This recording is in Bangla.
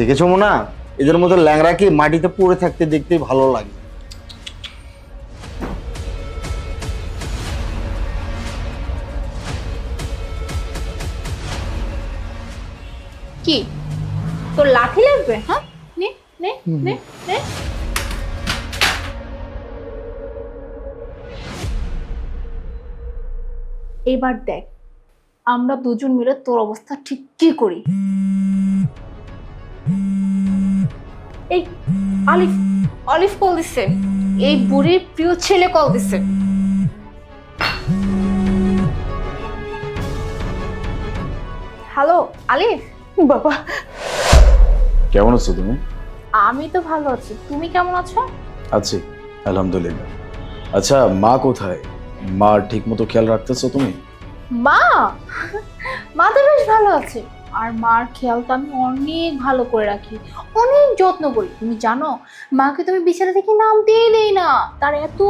দেখেছো মোনা, এদের মতো ল্যাংড়াকে মাটিতে পড়ে থাকতে দেখতে ভালো লাগে। কি তোর লাঠি লাগবে? হ্যাঁ, নে নে নে নে। এবার দেখ আমরা দুজন মিলে তোর অবস্থা ঠিক কি করি। এই আলিফ, অলিভ কল দিছে, এই বুড়ির প্রিয় ছেলে কল দিছে। হ্যালো আলিফ। বাবা, কেমন আছো তুমি? আমি তো ভালো আছি, তুমি কেমন আছো? আছি আলহামদুলিল্লাহ। আচ্ছা, মা কোথায়? মা ঠিক মতো খেয়াল রাখতেছো তুমি? মা, মা তো বেশ ভালো আছে। আর মার খেয়াল তো আমি অনেক ভালো করে রাখি, অনেক যত্ন করি। তুমি জানো মাকে তুমি বিছানা থেকে নামতেই দেই না, তার এত